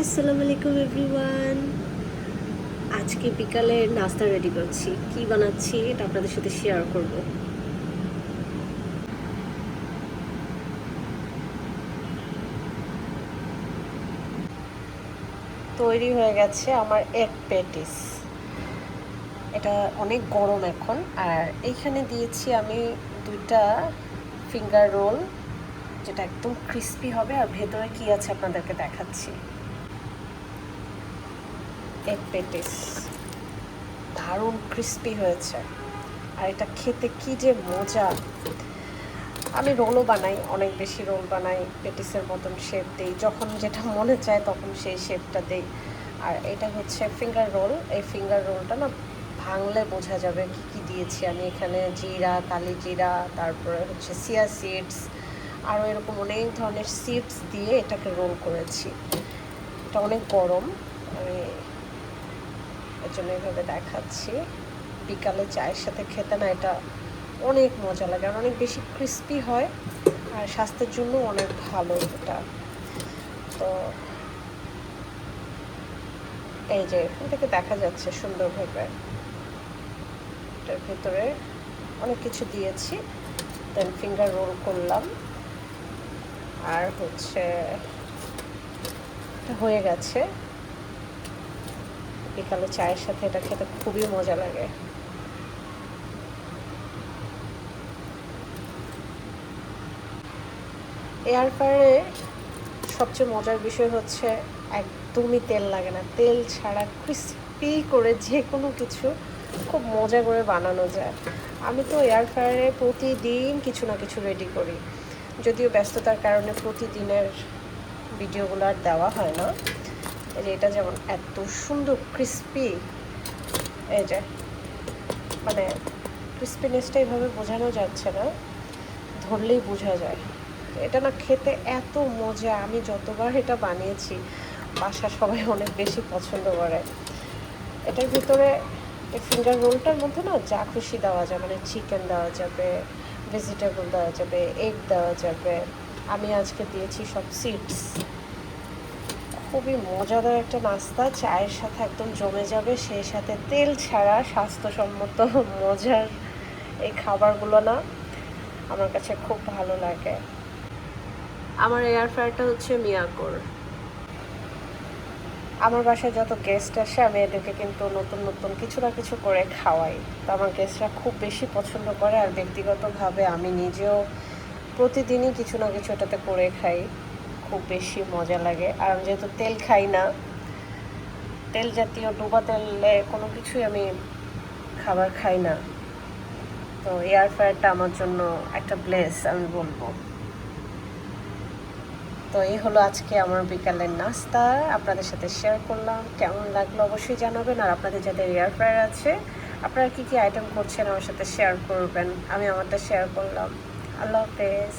আসসালামু আলাইকুম এভরিওয়ান। আজকে বিকালের নাস্তা রেডি করছি। কি বানাচ্ছি এটা আপনাদের সাথে শেয়ার করব। তৈরি হয়ে গেছে আমার এগ প্যাটিস। এটা অনেক গরম এখন। আর এইখানে দিয়েছি আমি দুইটা ফিঙ্গার রোল, যেটা একদম ক্রিস্পি হবে। আর ভেতরে কি আছে আপনাদেরকে দেখাচ্ছি। এগ প্যাটিস দারুণ ক্রিস্পি হয়েছে, আর এটা খেতে কি যে মজা। আমি রোলও বানাই, অনেক বেশি রোল বানাই, পেটিসের মতন শেপ দিই, যখন যেটা মনে চায় তখন সেই শেপটা দিই। আর এটা হচ্ছে ফিঙ্গার রোল। এই ফিঙ্গার রোলটা না ভাঙলে বোঝা যাবে কি কি দিয়েছি আমি এখানে। জিরা, কালি জিরা, তারপরে হচ্ছে সিয়া সিডস, আরও এরকম অনেক ধরনের সিডস দিয়ে এটাকে রোল করেছি। এটা অনেক গরম, আমি এর জন্য এইভাবে দেখাচ্ছি। বিকালে চায়ের সাথে খেতে না এটা অনেক মজা লাগে, আর অনেক বেশি ক্রিস্পি হয়, আর স্বাস্থ্যের জন্য অনেক ভালো এটা। তো এই যে এখান থেকে দেখা যাচ্ছে সুন্দরভাবে, এটার ভিতরে অনেক কিছু দিয়েছি। দেন ফিঙ্গার রোল করলাম, আর হচ্ছে হয়ে গেছে। বিকালে চায়ের সাথে এটা খেতে খুবই মজা লাগে। এয়ার ফ্রায়ারে সবচেয়ে মজার বিষয় হচ্ছে একদমই তেল লাগে না। তেল ছাড়া ক্রিস্পি করে যে কোনো কিছু খুব মজা করে বানানো যায়। আমি তো এয়ার ফ্রায়ারে প্রতিদিন কিছু না কিছু রেডি করি, যদিও ব্যস্ততার কারণে প্রতিদিনের ভিডিওগুলো আর দেওয়া হয় না। এই যে এটা যেমন এত সুন্দর ক্রিস্পি, এই যে মানে ক্রিস্পিনেসটা এইভাবে বোঝানো যাচ্ছে না, ধরলেই বোঝা যায়। এটা না খেতে এত মজা, আমি যতবার এটা বানিয়েছি বাসা সবাই অনেক বেশি পছন্দ করে। এটার ভিতরে এই ফিঙ্গার রোলটার মধ্যে না যা খুশি দেওয়া যায়, মানে চিকেন দেওয়া যাবে, ভেজিটেবল দেওয়া যাবে, এগ দেওয়া যাবে। আমি আজকে দিয়েছি সব সিডস। খুবই মজাদার একটা নাস্তা, চায়ের সাথে একদম জমে যাবে। সেই সাথে তেল ছাড়া স্বাস্থ্যসম্মত মজার এই খাবারগুলো না আমার কাছে খুব ভালো লাগে। আমার এয়ার ফ্রায়ারটা হচ্ছে মিয়াকোর। আমার বাসায় যত গেস্ট আসে আমি এদেরকে কিন্তু নতুন নতুন কিছু না কিছু করে খাওয়াই। তো আমার গেস্টরা খুব বেশি পছন্দ করে, আর ব্যক্তিগতভাবে আমি নিজেও প্রতিদিনই কিছু না কিছু এটাতে করে খাই। খুব বেশি মজা লাগে। আর আমি যেহেতু তেল খাই না, তেল জাতীয় ডুবা তেলে কোনো কিছুই আমি খাবার খাই না, তো এয়ার ফ্রায়ারটা আমার জন্য একটা ব্লেস আমি বলবো। তো এই হলো আজকে আমার বিকালের নাস্তা, আপনাদের সাথে শেয়ার করলাম। কেমন লাগলো অবশ্যই জানাবেন। আর আপনাদের যাদের এয়ার ফ্রায়ার আছে, আপনারা কী কী আইটেম করছেন আমার সাথে শেয়ার করবেন। আমি আমারটা শেয়ার করলাম। আল্লাহ হাফেজ।